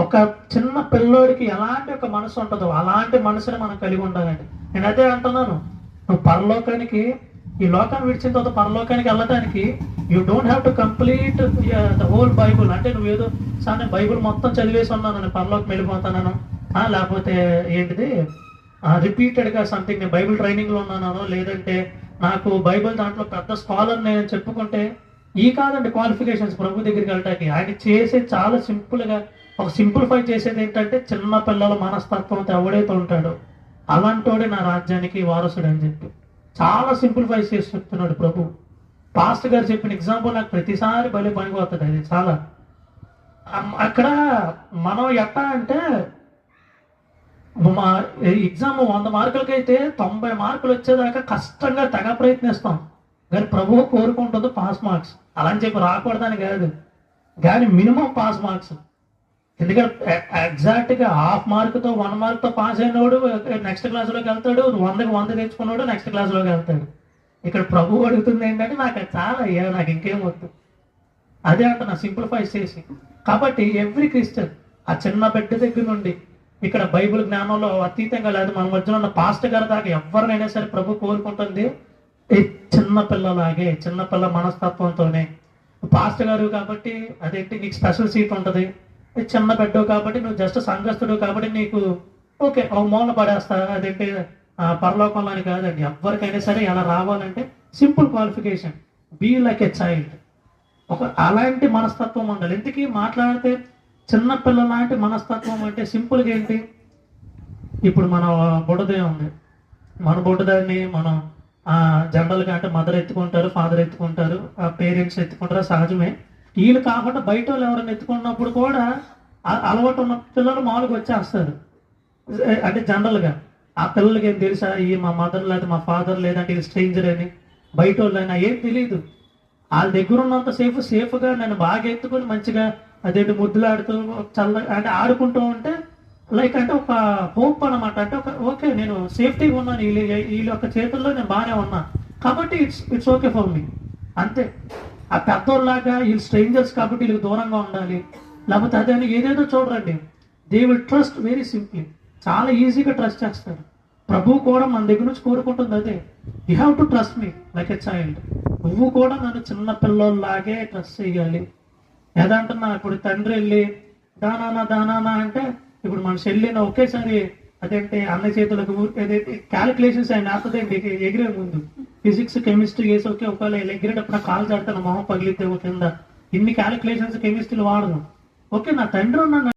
ఒక చిన్న పిల్లోడికి ఎలాంటి ఒక మనసు ఉంటుందో అలాంటి మనసుని మనం కలిగి ఉండాలండి. నేను అదే అంటున్నాను, నువ్వు పరలోకానికి, ఈ లోకాన్ని విడిచిన తర్వాత పరలోకానికి వెళ్ళటానికి you don't have to complete the whole Bible. అంటే నువ్వేదో సార్ నేను బైబుల్ మొత్తం చదివేసి ఉన్నాను, నేను పరలోకం వెళ్ళిపోతాను, లేకపోతే ఏంటిది రిపీటెడ్గా సంథింగ్ నేను బైబిల్ ట్రైనింగ్లో ఉన్నాను, లేదంటే నాకు బైబిల్ దాంట్లో పెద్ద స్కాలర్ నేను చెప్పుకుంటే ఈ కాదండి క్వాలిఫికేషన్స్ ప్రభు దగ్గరికి వెళ్ళటానికి. ఆయన చేసే చాలా సింపుల్గా ఒక సింప్లిఫై చేసేది ఏంటంటే, చిన్న పిల్లల మనస్తత్వంతో ఎవడైతే ఉంటాడో అలాంటోడే నా రాజ్యానికి వారసుడు అని చెప్పి చాలా సింప్లిఫై చేసి చెప్తున్నాడు ప్రభు. పాస్టర్ గారు చెప్పిన ఎగ్జాంపుల్ నాకు ప్రతిసారి బలి పనిపోతుంది. అది చాలా అక్కడ మనం ఎట్టా అంటే, మా ఎగ్జామ్ 100 మార్కులకైతే 90 మార్కులు వచ్చేదాకా కష్టంగా తెగ ప్రయత్నిస్తాం, కానీ ప్రభువు కోరుకుంటుంది పాస్ మార్క్స్. అలా అని చెప్పి రాకూడదని కాదు, కానీ మినిమం పాస్ మార్క్స్. ఎందుకంటే ఎగ్జాక్ట్గా 1/2 మార్కుతో 1 మార్క్తో పాస్ అయినోడు నెక్స్ట్ క్లాస్లోకి వెళ్తాడు, 100కి 100 తెచ్చుకున్నాడు నెక్స్ట్ క్లాస్లోకి వెళ్తాడు. ఇక్కడ ప్రభు అడుగుతుంది ఏంటంటే, నాకు చాలా అయ్యా, నాకు ఇంకేం వద్దు. అదే అంటున్నా సింప్లిఫై చేసి. కాబట్టి ఎవ్రీ క్రిస్టియన్ ఆ చిన్న బిడ్డ దగ్గర నుండి ఇక్కడ బైబిల్ జ్ఞానంలో అతీతంగా లేదు, మన మధ్యలో ఉన్న పాస్టర్ గారి దాకా ఎవరినైనా సరే ప్రభు కోరుకుంటుంది ఈ చిన్న పిల్లలాగే, చిన్నపిల్ల మనస్తత్వంతోనే. పాస్టర్ గారు కాబట్టి అదేంటి నీకు స్పెషల్ సీట్ ఉంటుంది, చిన్న బిడ్డ కాబట్టి నువ్వు జస్ట్ సంఘస్థుడు కాబట్టి నీకు ఓకే ఒక మూల పడేస్తా, అదేంటి పరలోకంలో అని కాదండి. ఎవరికైనా సరే ఎలా రావాలంటే simple qualification, be like a child. ఒక అలాంటి మనస్తత్వం ఉండాలి. ఎందుకు మాట్లాడితే చిన్న పిల్లల లాంటి మనస్తత్వం అంటే సింపుల్గా ఏంటి, ఇప్పుడు మన బుడ్డదే ఉంది, మన బుడ్డదాన్ని మనం జనరల్గా అంటే మదర్ ఎత్తుకుంటారు, ఫాదర్ ఎత్తుకుంటారు, పేరెంట్స్ ఎత్తుకుంటారు, సహజమే. వీళ్ళు కాకుండా బయట వాళ్ళు ఎవరైనా ఎత్తుకున్నప్పుడు కూడా అలవాటు ఉన్న పిల్లలు మామూలుగా వచ్చేస్తారు. అంటే జనరల్గా ఆ పిల్లలకి ఏం తెలుసా, ఈ మా మదర్ లేదా మా ఫాదర్ లేదంటే ఇది స్ట్రేంజర్ అని, బయట వాళ్ళు అయినా ఏం తెలియదు. వాళ్ళ దగ్గర ఉన్నంత సేఫ్గా నన్ను బాగా ఎత్తుకొని మంచిగా అదేంటి ముద్దులాడుతూ అంటే ఆడుకుంటూ ఉంటే లైక్ అంటే ఒక హోప్ అనమాట. అంటే ఒక ఓకే నేను సేఫ్టీగా ఉన్నాను, వీళ్ళ యొక్క చేతుల్లో నేను బాగానే ఉన్నా కాబట్టి ఇట్స్ ఓకే ఫర్ మీ, అంతే. ఆ పెద్దోళ్ళలాగా వీళ్ళు స్ట్రేంజర్స్ కాబట్టి వీళ్ళకి దూరంగా ఉండాలి, లేకపోతే అదే అని ఏదేదో చూడరండి. They will trust very simply, చాలా ఈజీగా ట్రస్ట్ చేస్తారు. ప్రభు కూడా మన దగ్గర నుంచి కోరుకుంటుంది అదే, you have to trust me like a child. నువ్వు కూడా నన్ను చిన్న పిల్లల్లాగే ట్రస్ట్ చేయాలి. ఏదంటున్నా ఇప్పుడు తండ్రి వెళ్ళి దానా అంటే, ఇప్పుడు మన చెల్లిని ఒకేసారి అదేంటి అన్న చేతులకు ఏదైతే క్యాలిక్యులేషన్స్ ఆయన ఆపుతాయండి ఎగిరే ముందు. ఫిజిక్స్ కెమిస్ట్రీ వేసి ఓకే ఒకవేళ ఎగిరేటప్పుడు కాలు జాడతాను మొహం పగిలితే కింద, ఇన్ని క్యాలిక్యులేషన్స్ కెమిస్ట్రీలు వాడదు. ఓకే నా తండ్రి ఉన్నాను